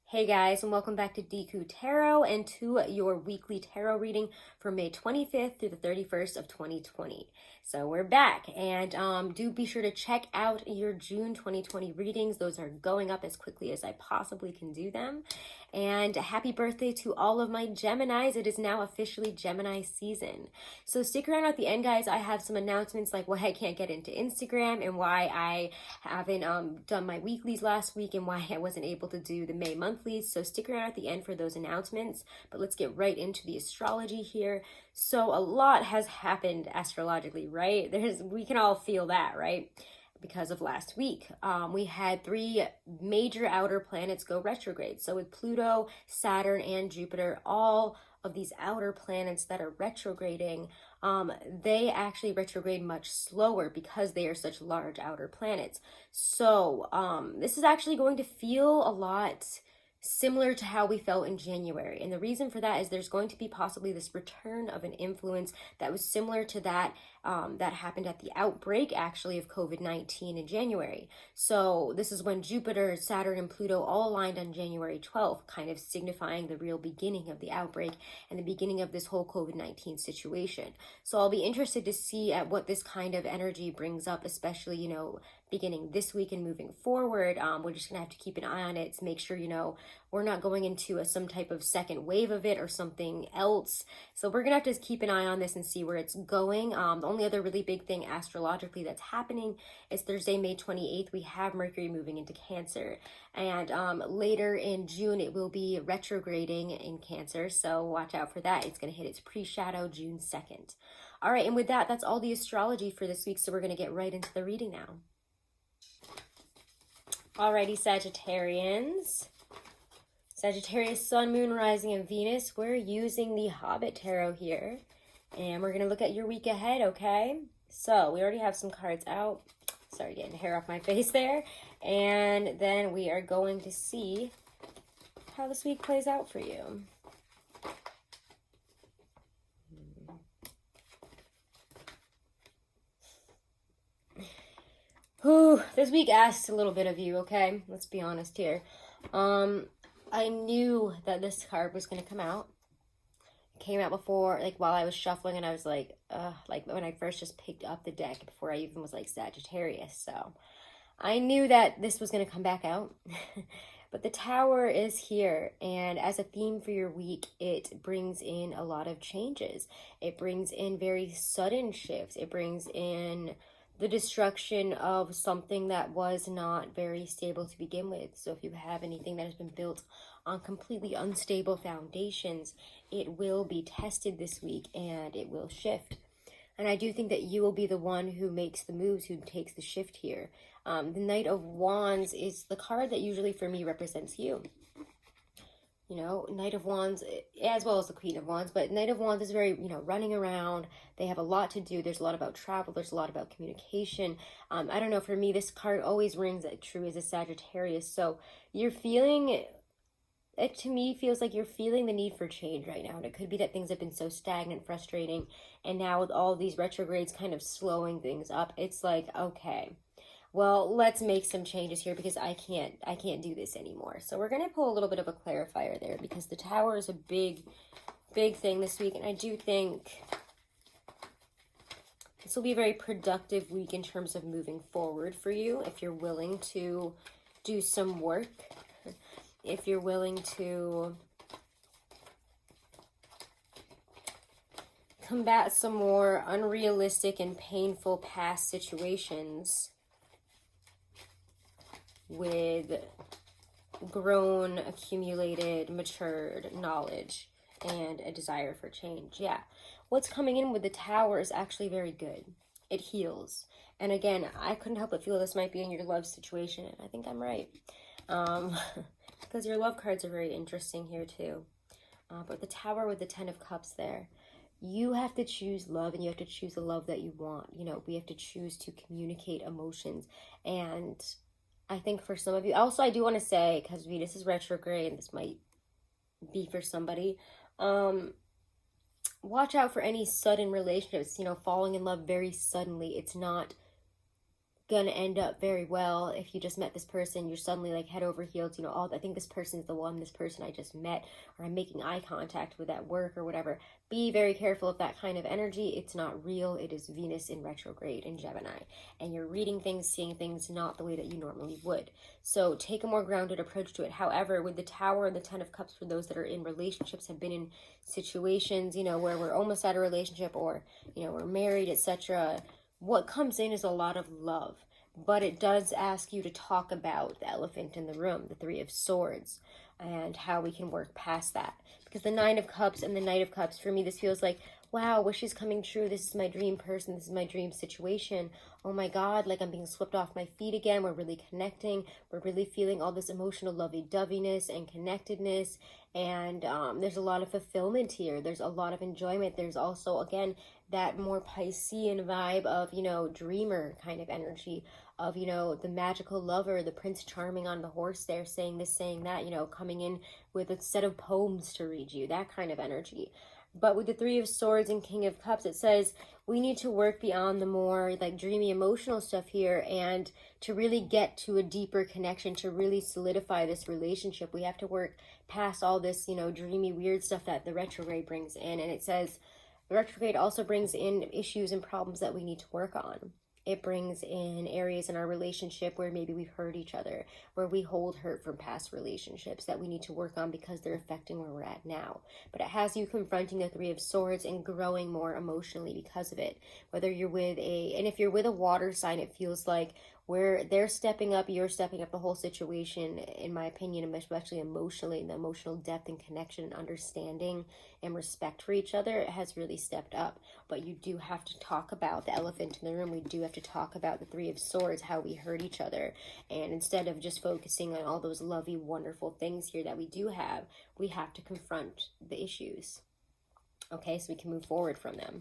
Hey guys, and welcome back to Deku Tarot and to your weekly tarot reading for May 25th through the 31st of 2020. So we're back, and do be sure to check out your June 2020 readings. Those are going up as quickly as I possibly can do them. And happy birthday to all of my Geminis. It is now officially Gemini season. So stick around at the end, guys. I have some announcements like why I can't get into Instagram and why I haven't done my weeklies last week and why I wasn't able to do the May monthlies. So stick around at the end for those announcements. But let's get right into the astrology here. So a lot has happened astrologically, right? We can all feel that, right? Because of last week. We had 3 major outer planets go retrograde. So with Pluto, Saturn, and Jupiter, all of these outer planets that are retrograding, they actually retrograde much slower because they are such large outer planets. So this is actually going to feel a lot similar to how we felt in January. And the reason for that is there's going to be possibly this return of an influence that was similar to that that happened at the outbreak actually of COVID-19 in January. So this is when Jupiter, Saturn, and Pluto all aligned on January 12th, kind of signifying the real beginning of the outbreak and the beginning of this whole COVID-19 situation. So I'll be interested to see at what this kind of energy brings up, especially, beginning this week and moving forward. We're just gonna have to keep an eye on it to make sure, we're not going into some type of second wave of it or something else. So we're gonna have to keep an eye on this and see where it's going. The only other really big thing astrologically that's happening is Thursday, May 28th, we have Mercury moving into Cancer. And later in June, it will be retrograding in Cancer. So watch out for that. It's gonna hit its pre-shadow June 2nd. All right, and with that, that's all the astrology for this week. So we're gonna get right into the reading now. Alrighty, Sagittarians. Sagittarius, Sun, Moon, Rising, and Venus. We're using the Hobbit Tarot here. And we're going to look at your week ahead, okay? So, we already have some cards out. Sorry, getting hair off my face there. And then we are going to see how this week plays out for you. Whew, this week asks a little bit of you, okay? Let's be honest here. I knew that this card was going to come out. It came out before, while I was shuffling, and I was like when I first just picked up the deck, before I even was Sagittarius. So I knew that this was going to come back out. But the Tower is here, and as a theme for your week, it brings in a lot of changes. It brings in very sudden shifts. It brings in the destruction of something that was not very stable to begin with. So if you have anything that has been built on completely unstable foundations, it will be tested this week and it will shift. And I do think that you will be the one who makes the moves, who takes the shift here. The Knight of Wands is the card that usually for me represents you. Knight of Wands, as well as the Queen of Wands, but Knight of Wands is very, running around. They have a lot to do. There's a lot about travel. There's a lot about communication. I don't know, for me, this card always rings true as a Sagittarius. So you're feeling, it to me feels like you're feeling the need for change right now. And it could be that things have been so stagnant, frustrating. And now with all these retrogrades kind of slowing things up, it's like, okay, well, let's make some changes here because I can't do this anymore. So we're going to pull a little bit of a clarifier there because the Tower is a big thing this week. And I do think this will be a very productive week in terms of moving forward for you if you're willing to do some work, if you're willing to combat some more unrealistic and painful past situations with grown, accumulated, matured knowledge and a desire for change. Yeah. What's coming in with the Tower is actually very good. It heals. And again, I couldn't help but feel this might be in your love situation, and I think I'm right. Because your love cards are very interesting here too. But the Tower with the 10 of Cups there, you have to choose love, and you have to choose the love that you want. We have to choose to communicate emotions. And I think for some of you, also I do want to say, because Venus is retrograde, and this might be for somebody, watch out for any sudden relationships, falling in love very suddenly. It's not gonna end up very well. If you just met this person, you're suddenly like head over heels, you know, all I think this person's the one, this person I just met, or I'm making eye contact with at work or whatever. Be very careful of that kind of energy. It's not real. It is Venus in retrograde in Gemini, and you're reading things, seeing things not the way that you normally would. So take a more grounded approach to it. However, with the Tower and the Ten of Cups, for those that are in relationships, have been in situations, you know, where we're almost at a relationship, or, you know, we're married, etc., what comes in is a lot of love, but it does ask you to talk about the elephant in the room, the Three of Swords, and how we can work past that. Because the Nine of Cups and the Knight of Cups, for me, this feels like, wow, wish is coming true. This is my dream person. This is my dream situation. Oh my God, like I'm being swept off my feet again. We're really connecting. We're really feeling all this emotional lovey-doveyness and connectedness. And there's a lot of fulfillment here. There's a lot of enjoyment. There's also, again, that more Piscean vibe of, you know, dreamer kind of energy of, you know, the magical lover, the Prince Charming on the horse there, saying this, saying that, you know, coming in with a set of poems to read you, that kind of energy. But with the Three of Swords and King of Cups, it says we need to work beyond the more like dreamy emotional stuff here, and to really get to a deeper connection, to really solidify this relationship, we have to work past all this, you know, dreamy weird stuff that the retrograde brings in. And it says the retrograde also brings in issues and problems that we need to work on. It brings in areas in our relationship where maybe we've hurt each other, where we hold hurt from past relationships that we need to work on because they're affecting where we're at now. But it has you confronting the Three of Swords and growing more emotionally because of it. Whether you're with and if you're with a water sign, it feels like where they're stepping up, you're stepping up, the whole situation, in my opinion, especially emotionally, the emotional depth and connection and understanding and respect for each other has really stepped up. But you do have to talk about the elephant in the room. We do have to talk about the Three of Swords, how we hurt each other. And instead of just focusing on all those lovely, wonderful things here that we do have, we have to confront the issues. Okay, so we can move forward from them.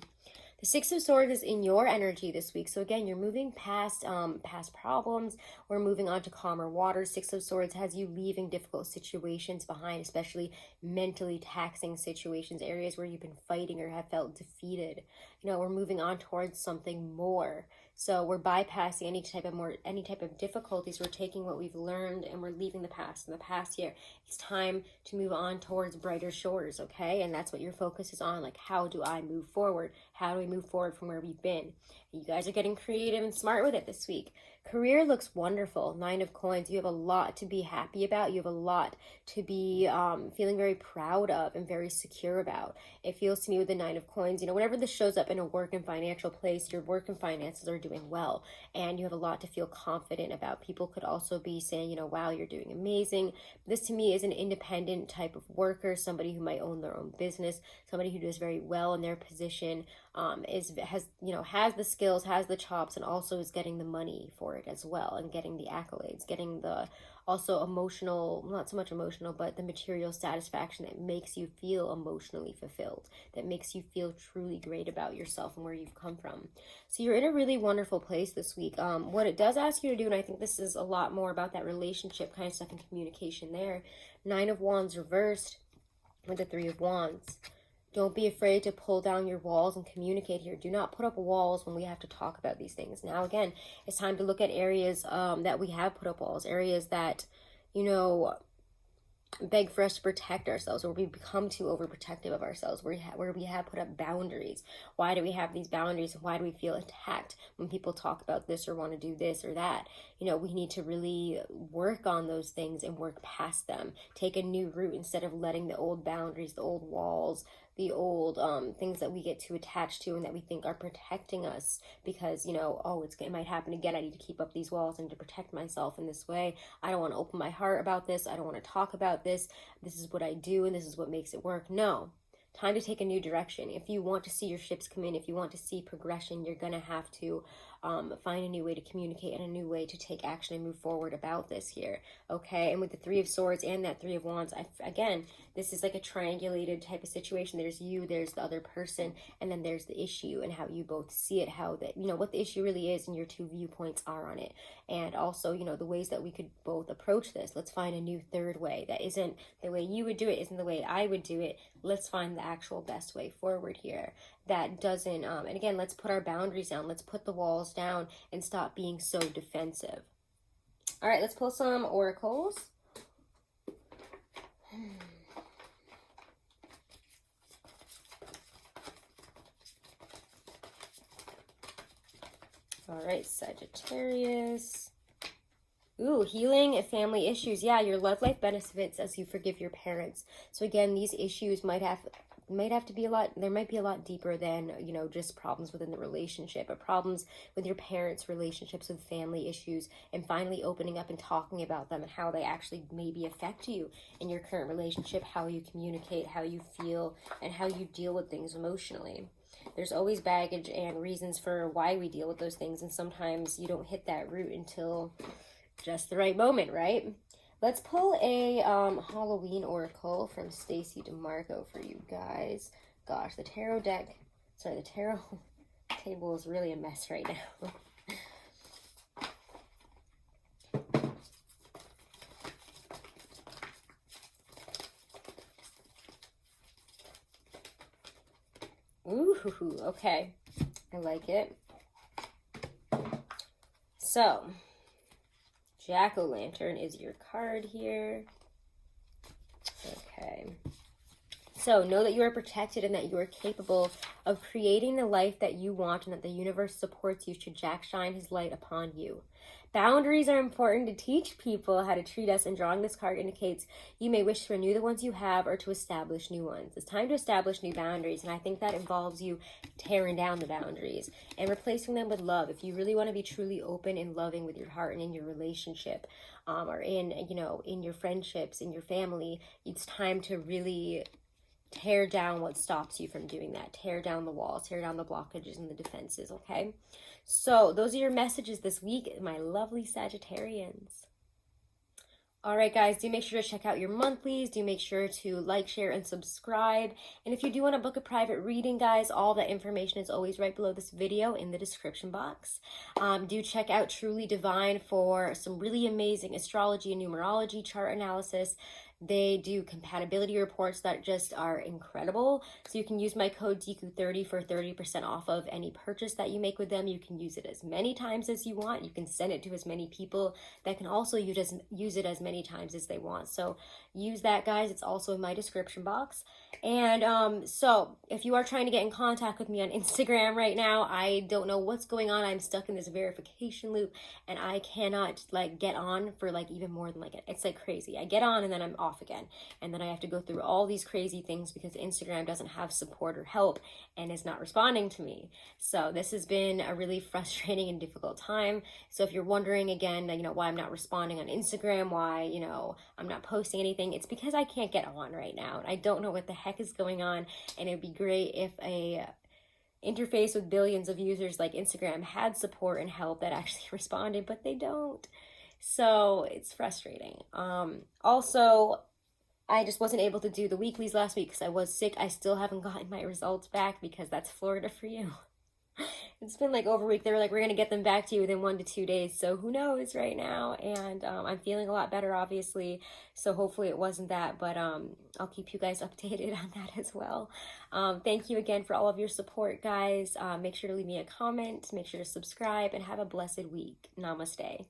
The Six of Swords is in your energy this week. So again, you're moving past past problems. We're moving on to calmer waters. Six of Swords has you leaving difficult situations behind, especially mentally taxing situations, areas where you've been fighting or have felt defeated. You know, we're moving on towards something more. So we're bypassing any type of difficulties. We're taking what we've learned and we're leaving the past. In the past year, it's time to move on towards brighter shores, okay? And that's what your focus is on. Like, how do I move forward? How do we move forward from where we've been? You guys are getting creative and smart with it this week. Career looks wonderful. Nine of Coins. You have a lot to be happy about. You have a lot to be feeling very proud of and very secure about. It feels to me with the Nine of Coins, you know, whenever this shows up in a work and financial place, your work and finances are doing well, and you have a lot to feel confident about. People could also be saying, you know, wow, you're doing amazing. This to me is an independent type of worker, somebody who might own their own business, somebody who does very well in their position, has the skills, has the chops, and also is getting the money for it as well, and getting the accolades, getting the also emotional, not so much emotional, but the material satisfaction that makes you feel emotionally fulfilled, that makes you feel truly great about yourself and where you've come from. So you're in a really wonderful place this week. What it does ask you to do, and I think this is a lot more about that relationship kind of stuff and communication there. Nine of Wands reversed with the Three of Wands. Don't be afraid to pull down your walls and communicate here. Do not put up walls when we have to talk about these things. Now, again, it's time to look at areas that we have put up walls, areas that, you know, beg for us to protect ourselves, where we become too overprotective of ourselves, where we have put up boundaries. Why do we have these boundaries, and why do we feel attacked when people talk about this or want to do this or that? You know, we need to really work on those things and work past them. Take a new route instead of letting the old boundaries, the old walls, the old things that we get too attached to and that we think are protecting us because, you know, oh, it might happen again. I need to keep up these walls and to protect myself in this way. I don't want to open my heart about this. I don't want to talk about this. This is what I do and this is what makes it work. No. Time to take a new direction. If you want to see your ships come in, if you want to see progression, you're going to have to find a new way to communicate and a new way to take action and move forward about this here. Okay, and with the Three of Swords and that Three of Wands, again, this is like a triangulated type of situation. There's you, there's the other person, and then there's the issue and how you both see it, how that, you know, what the issue really is and your two viewpoints are on it. And also, you know, the ways that we could both approach this. Let's find a new third way that isn't the way you would do it, isn't the way I would do it. Let's find the actual best way forward here. that doesn't, and again, let's put our boundaries down. Let's put the walls down and stop being so defensive. All right, let's pull some oracles. All right, Sagittarius. Ooh, healing family issues. Yeah, your love life benefits as you forgive your parents. So again, these issues might have to be a lot, there might be a lot deeper than, you know, just problems within the relationship, but problems with your parents' relationships, with family issues, and finally opening up and talking about them and how they actually maybe affect you in your current relationship, how you communicate, how you feel, and how you deal with things emotionally. There's always baggage and reasons for why we deal with those things, and sometimes you don't hit that root until just the right moment, right? Let's pull a Halloween oracle from Stacy DeMarco for you guys. Gosh, the tarot table is really a mess right now. Ooh, okay. I like it. So, Jack-o'-lantern is your card here. Okay. So, know that you are protected and that you are capable of creating the life that you want and that the universe supports you should Jack shine his light upon you. Boundaries are important to teach people how to treat us, and drawing this card indicates you may wish to renew the ones you have or to establish new ones. It's time to establish new boundaries, and I think that involves you tearing down the boundaries and replacing them with love. If you really want to be truly open and loving with your heart and in your relationship, or in, you know, in your friendships, in your family, it's time to really tear down what stops you from doing that. Tear down the walls, tear down the blockages and the defenses, okay? So those are your messages this week, my lovely Sagittarians. All right, guys, do make sure to check out your monthlies. Do make sure to like, share, and subscribe. And if you do want to book a private reading, guys, all that information is always right below this video in the description box. Do check out Truly Divine for some really amazing astrology and numerology chart analysis. They do compatibility reports that just are incredible. So you can use my code Deku30 for 30% off of any purchase that you make with them. You can use it as many times as you want. You can send it to as many people that can also use it as many times as they want. So use that, guys. It's also in my description box. And so if you are trying to get in contact with me on Instagram right now, I don't know what's going on. I'm stuck in this verification loop and I cannot like get on for like even more than like it's like crazy. I get on and then I'm off again, and then I have to go through all these crazy things because Instagram doesn't have support or help and is not responding to me. So this has been a really frustrating and difficult time. So if you're wondering again, you know, why I'm not responding on Instagram, why, you know, I'm not posting anything, it's because I can't get on right now. I don't know what the heck is going on, and it'd be great if a interface with billions of users like Instagram had support and help that actually responded, but they don't. So it's frustrating. Also, I just wasn't able to do the weeklies last week because I was sick. I still haven't gotten my results back because that's Florida for you. It's been like over a week. They were like, we're going to get them back to you within 1 to 2 days. So who knows right now? And I'm feeling a lot better, obviously. So hopefully it wasn't that. But I'll keep you guys updated on that as well. Thank you again for all of your support, guys. Make sure to leave me a comment. Make sure to subscribe and have a blessed week. Namaste.